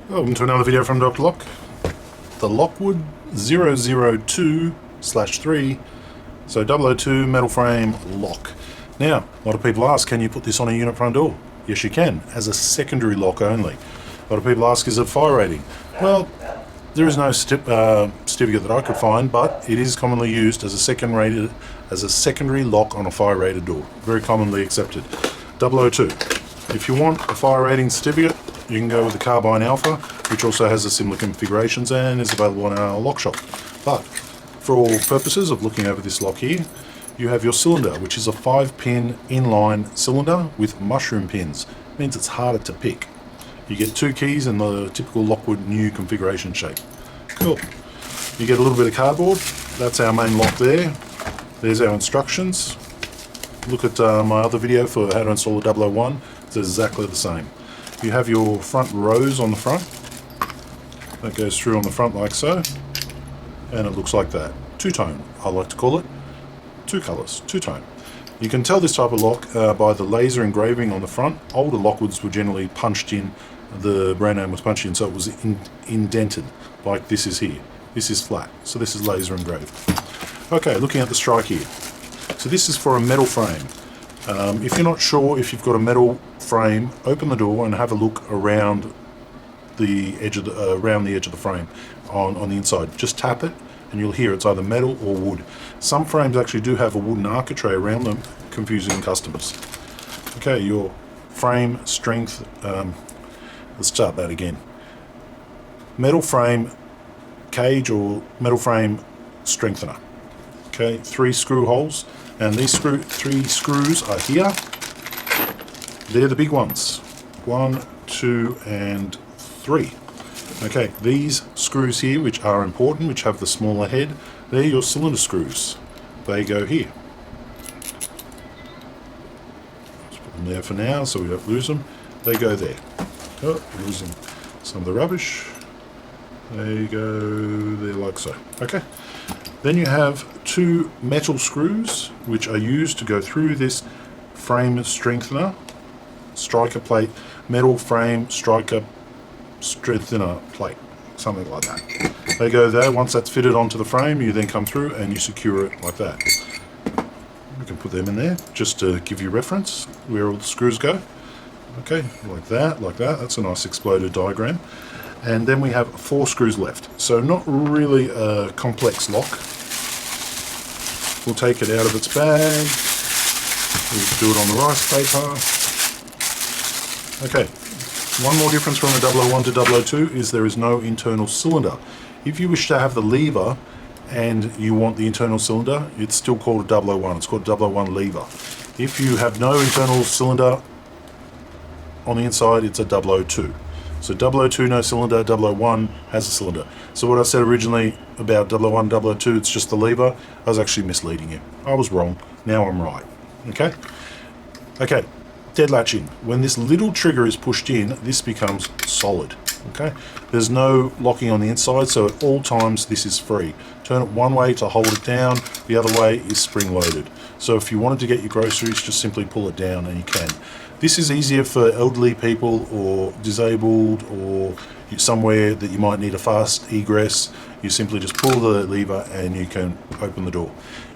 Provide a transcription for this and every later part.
Welcome to another video from Dr. Lock. The Lockwood 002/3, so 002 metal frame lock. Now, a lot of people ask, can you put this on a unit front door? Yes, you can, as a secondary lock only. A lot of people ask, is it fire rating? Well, there is no certificate that I could find, but it is commonly used as a secondary lock on a fire rated door. Very commonly accepted. 002. If you want a fire rating certificate, you can go with the Carbine Alpha, which also has a similar configurations and is available in our lock shop. But for all purposes of looking over this lock here, you have your cylinder, which is a 5-pin inline cylinder with mushroom pins. It means it's harder to pick. You get 2 keys in the typical Lockwood new configuration shape. Cool. You get a little bit of cardboard. That's our main lock there. There's our instructions. Look at my other video for how to install a 001. It's exactly the same. You have your front rose on the front. That goes through on the front like so. And it looks like that. Two-tone, I like to call it. 2 colours, two-tone. You can tell this type of lock by the laser engraving on the front. Older Lockwoods were generally punched in. The brand name was punched in, so it was indented, like this is here. This is flat, so this is laser engraved. Okay, looking at the strike here. So this is for a metal frame. If you're not sure if you've got a metal frame, open the door and have a look around the edge of the frame on the inside. Just tap it and you'll hear it's either metal or wood. Some frames actually do have a wooden architrave around them, confusing customers. Okay, your frame strength, let's start that again. Metal frame cage or metal frame strengthener. Okay, 3 screw holes, and these 3 screws are here. They're the big ones. 1, 2, and 3. Okay, these screws here, which are important, which have the smaller head, they're your cylinder screws. They go here. Let's put them there for now so we don't lose them. They go there. Oh, losing some of the rubbish. They go there like so. Okay. Then you have 2 metal screws, which are used to go through this frame strengthener, striker plate, metal frame striker strengthener plate, something like that. They go there. Once that's fitted onto the frame, you then come through and you secure it like that. We can put them in there just to give you reference where all the screws go. Okay, like that, like that. That's a nice exploded diagram. And then we have 4 screws left. So not really a complex lock. We'll take it out of its bag. We'll do it on the rice paper. Okay, one more difference from the 001 to 002 is there is no internal cylinder. If you wish to have the lever and you want the internal cylinder, it's still called a 001. It's called a 001 lever. If you have no internal cylinder on the inside, it's a 002. So 002 no cylinder, 001 has a cylinder. So what I said originally about 001, 002, it's just the lever, I was actually misleading you. I was wrong, now I'm right. Okay? Okay, deadlatching. When this little trigger is pushed in, this becomes solid. Okay? There's no locking on the inside, so at all times this is free. Turn it one way to hold it down, the other way is spring loaded. So if you wanted to get your groceries, just simply pull it down and you can. This is easier for elderly people or disabled or somewhere that you might need a fast egress. You simply just pull the lever and you can open the door.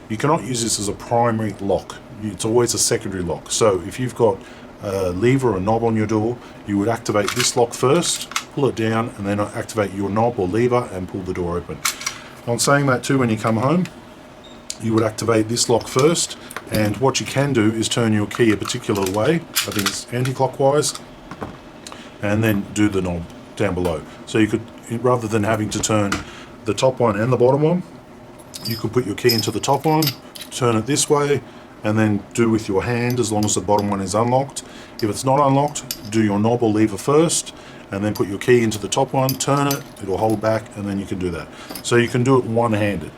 You cannot use this as a primary lock. It's always a secondary lock. So if you've got a lever or a knob on your door, you would activate this lock first, pull it down, and then activate your knob or lever and pull the door open. On saying that too, when you come home, you would activate this lock first, and what you can do is turn your key a particular way, I think it's anti-clockwise, and then do the knob down below. So you could, rather than having to turn the top one and the bottom one, you could put your key into the top one, turn it this way, and then do with your hand as long as the bottom one is unlocked. If it's not unlocked, do your knob or lever first, and then put your key into the top one, turn it, it'll hold back, and then you can do that. So you can do it one-handed.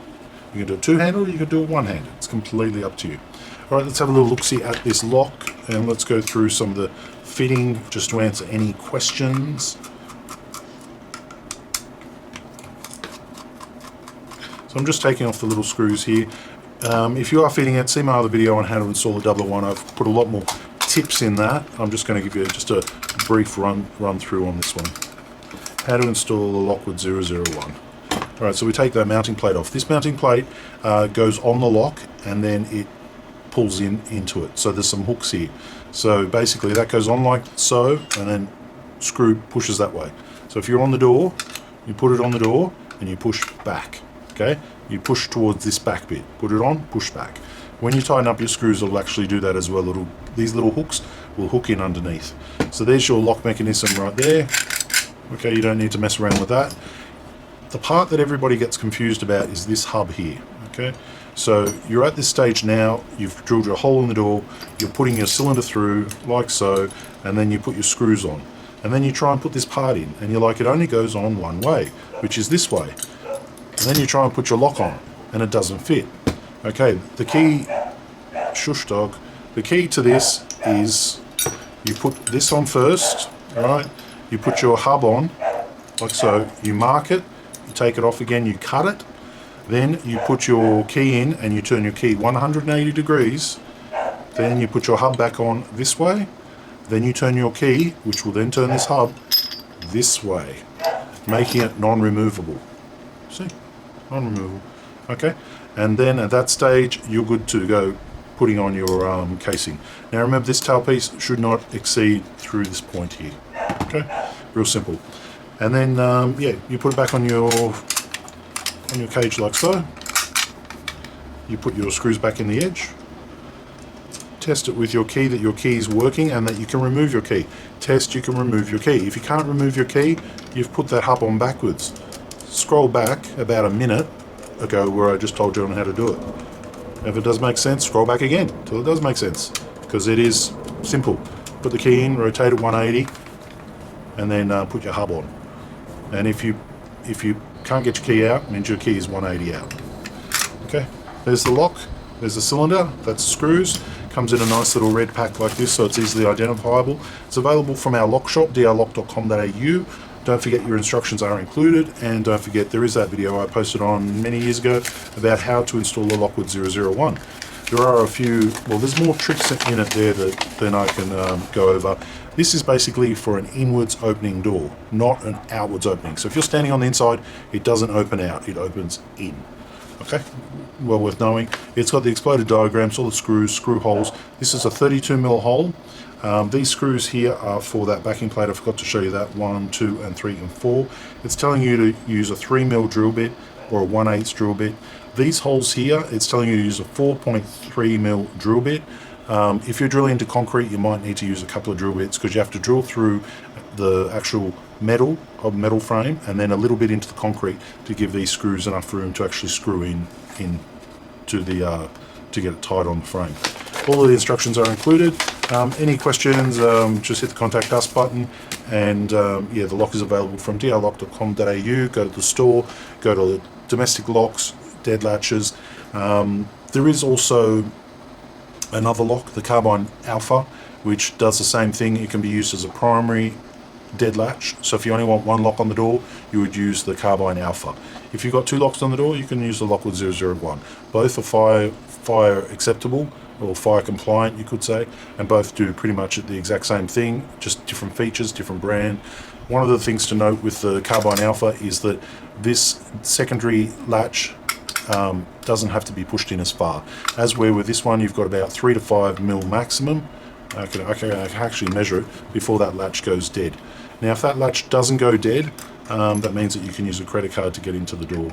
You can do it two-handed or you can do it one-handed. It's completely up to you. All right, let's have a little look-see at this lock and let's go through some of the fitting just to answer any questions. So I'm just taking off the little screws here. If you are fitting it, see my other video on how to install the 001. I've put a lot more tips in that. I'm just going to give you just a brief run through on this one. how to install the Lockwood 001. Alright, so we take that mounting plate off. This mounting plate goes on the lock and then it pulls into it. So there's some hooks here. So basically that goes on like so, and then screw pushes that way. So if you're on the door, you put it on the door and you push back. Okay, you push towards this back bit. Put it on, push back. When you tighten up your screws, it'll actually do that as well. These little hooks will hook in underneath. So there's your lock mechanism right there. Okay, you don't need to mess around with that. The part that everybody gets confused about is this hub here. Okay, so you're at this stage now, you've drilled your hole in the door, you're putting your cylinder through like so, and then you put your screws on. And then you try and put this part in, and you're like, it only goes on one way, which is this way. And then you try and put your lock on, and it doesn't fit. Okay, the key, shush dog, the key to this is you put this on first, right? You put your hub on, like so, you mark it, you take it off again, you cut it, then you put your key in and you turn your key 180 degrees, then you put your hub back on this way, then you turn your key, which will then turn this hub this way, making it non-removable. See? Non-removable. Okay? And then at that stage, you're good to go putting on your casing. Now remember, this tailpiece should not exceed through this point here. Okay? Real simple. And then, yeah, you put it back on your cage like so. You put your screws back in the edge. Test it with your key that your key is working and that you can remove your key. Test you can remove your key. If you can't remove your key, you've put that hub on backwards. Scroll back about a minute ago where I just told you on how to do it. If it does make sense, scroll back again till it does make sense, because it is simple. Put the key in, rotate it 180, and then put your hub on. And if you can't get your key out, it means your key is 180 out. Okay, there's the lock, there's the cylinder, that's the screws. Comes in a nice little red pack like this, so it's easily identifiable. It's available from our lock shop, drlock.com.au. Don't forget your instructions are included, and don't forget there is that video I posted on many years ago about how to install the Lockwood 001. There are a few, well, there's more tricks in it there than I can go over. This is basically for an inwards opening door, not an outwards opening. So if you're standing on the inside, it doesn't open out, it opens in. Okay, well worth knowing. It's got the exploded diagrams, all the screws, screw holes. This is a 32mm hole. These screws here are for that backing plate. I forgot to show you that, 1, 2, and 3, and 4. It's telling you to use a 3mm drill bit or a 1/8 drill bit. These holes here, it's telling you to use a 4.3mm drill bit. If you're drilling into concrete, you might need to use a couple of drill bits because you have to drill through the actual metal frame and then a little bit into the concrete to give these screws enough room to actually screw in to the to get it tight on the frame. All of the instructions are included. Any questions, just hit the contact us button, and yeah, the lock is available from drlock.com.au. Go to the store, go to the domestic locks, Deadlatches. There is also another lock, the Carbine Alpha, which does the same thing. It can be used as a primary Deadlatch. So if you only want one lock on the door, you would use the Carbine Alpha. If you've got two locks on the door, you can use the Lockwood 001. Both are fire acceptable, or fire compliant, you could say, and both do pretty much the exact same thing, just different features, different brand. One of the things to note with the Carbine Alpha is that this secondary latch doesn't have to be pushed in as far. As where with this one, you've got about 3 to 5mm maximum. I can actually measure it before that latch goes dead. Now, if that latch doesn't go dead, that means that you can use a credit card to get into the door.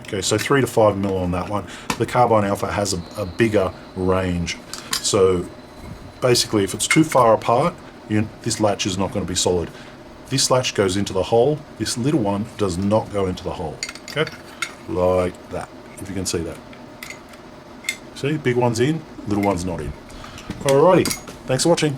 Okay, so 3 to 5mm on that one. The Carbine Alpha has a bigger range. So basically, if it's too far apart, this latch is not going to be solid. This latch goes into the hole. This little one does not go into the hole. Okay, like that, if you can see that. See, big one's in, little one's not in. Alrighty, thanks for watching.